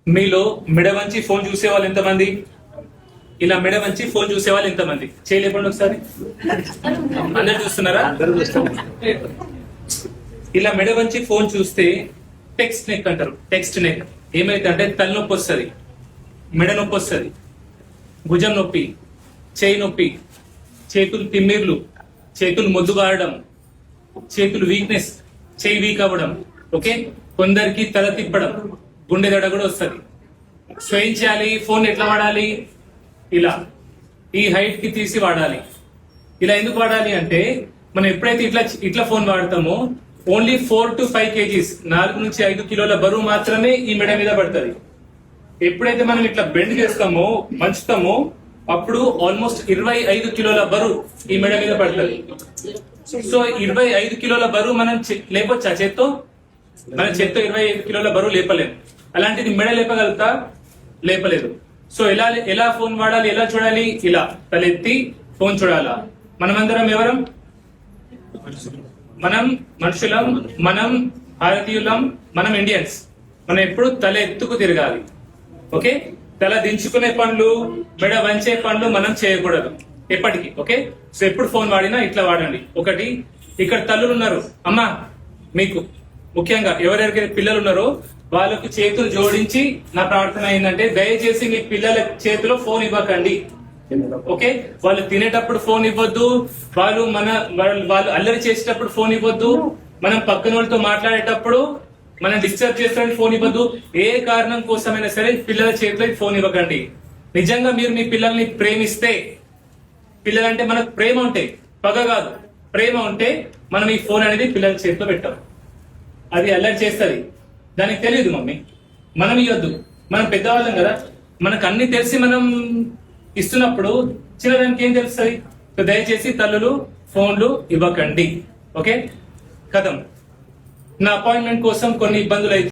మీలో మెడ వంచి ఫోన్ చూసే వాళ్ళు ఎంతమంది? ఇలా మెడ వంచి ఫోన్ చూసే వాళ్ళు ఎంతమంది? చేయలేకుండా ఒకసారి. అందరు చూస్తున్నారా? ఇలా మెడ వంచి ఫోన్ చూస్తే టెక్స్ట్ నెక్ అంటారు. టెక్స్ట్ నెక్ ఏమైతే అంటే తలనొప్పి వస్తుంది, మెడ నొప్పి వస్తుంది, భుజం నొప్పి, చేయి నొప్పి, చేతులు తిమ్మిర్లు, చేతులు మొద్దుగారడం, చేతులు వీక్నెస్, చేయి వీక్ అవ్వడం. ఓకే, కొందరికి తల తిప్పడం, గుండె దడ కూడా వస్తుంది. సో ఏం చేయాలి? ఫోన్ ఎట్లా వాడాలి? ఇలా ఈ హైట్ కి తీసి వాడాలి. ఇలా ఎందుకు వాడాలి అంటే మనం ఎప్పుడైతే ఇట్లా ఫోన్ వాడతామో ఓన్లీ 4 to 5 kgs 4 నుంచి 5 కిలోల బరువు మాత్రమే ఈ మెడ మీద పడుతుంది. ఎప్పుడైతే మనం ఇట్లా బెండ్ చేస్తామో, మంచుతామో, అప్పుడు ఆల్మోస్ట్ 25 కిలోల బరువు ఈ మెడ మీద పడుతుంది. సో 25 కిలోల బరువు మనం లేపొచ్చా చేత్తో? మన చేత్తో 25 కిలోల బరువు లేపలేము. అలాంటిది మెడ లేపగలుగుతా? లేపలేదు. సో ఎలా ఫోన్ వాడాలి, ఎలా చూడాలి? ఇలా తలెత్తి ఫోన్ చూడాలా. మనమందరం ఎవరం? మనం మనుషులం, మనం భారతీయులం, మనం ఇండియన్స్. మనం ఎప్పుడు తల ఎత్తుకు తిరగాలి. ఓకే, తల దించుకునే పనులు, మెడ వంచే పనులు మనం చేయకూడదు ఎప్పటికీ. ఓకే, సో ఎప్పుడు ఫోన్ వాడినా ఇట్లా వాడండి. ఒకటి, ఇక్కడ తల్లులు ఉన్నారు అమ్మా, మీకు ముఖ్యంగా ఎవరెవరికి పిల్లలు ఉన్నారో వాళ్ళకు చేతులు జోడించి నా ప్రార్థన ఏంటంటే దయచేసి మీ పిల్లల చేతిలో ఫోన్ ఇవ్వకండి. ఓకే, వాళ్ళు తినేటప్పుడు ఫోన్ ఇవ్వద్దు, వాళ్ళు అల్లరి చేసేటప్పుడు ఫోన్ ఇవ్వద్దు, మనం పక్కన వాళ్ళతో మాట్లాడేటప్పుడు మనం డిస్టర్బ్ చేస్తానికి ఫోన్ ఇవ్వద్దు. ఏ కారణం కోసమైనా సరే పిల్లల చేతిలో ఫోన్ ఇవ్వకండి. నిజంగా మీరు మీ పిల్లల్ని ప్రేమిస్తే, పిల్లలంటే మనకు ప్రేమ ఉంటే, పగ కాదు, ప్రేమ ఉంటే మనం ఈ ఫోన్ అనేది పిల్లల చేతిలో పెట్టాం. అది అల్లరి చేస్తుంది, దానికి తెలియదు మమ్మీ, మనం ఇవ్వద్దు. మనం పెద్దవాళ్ళం కదా, మనకు అన్ని తెలిసి మనం ఇస్తున్నప్పుడు చిన్నదానికి ఏం తెలుస్తుంది? సో దయచేసి తల్లులు ఫోన్లు ఇవ్వకండి. ఓకే, కథం. నా అపాయింట్మెంట్ కోసం కొన్ని ఇబ్బందులు అయితే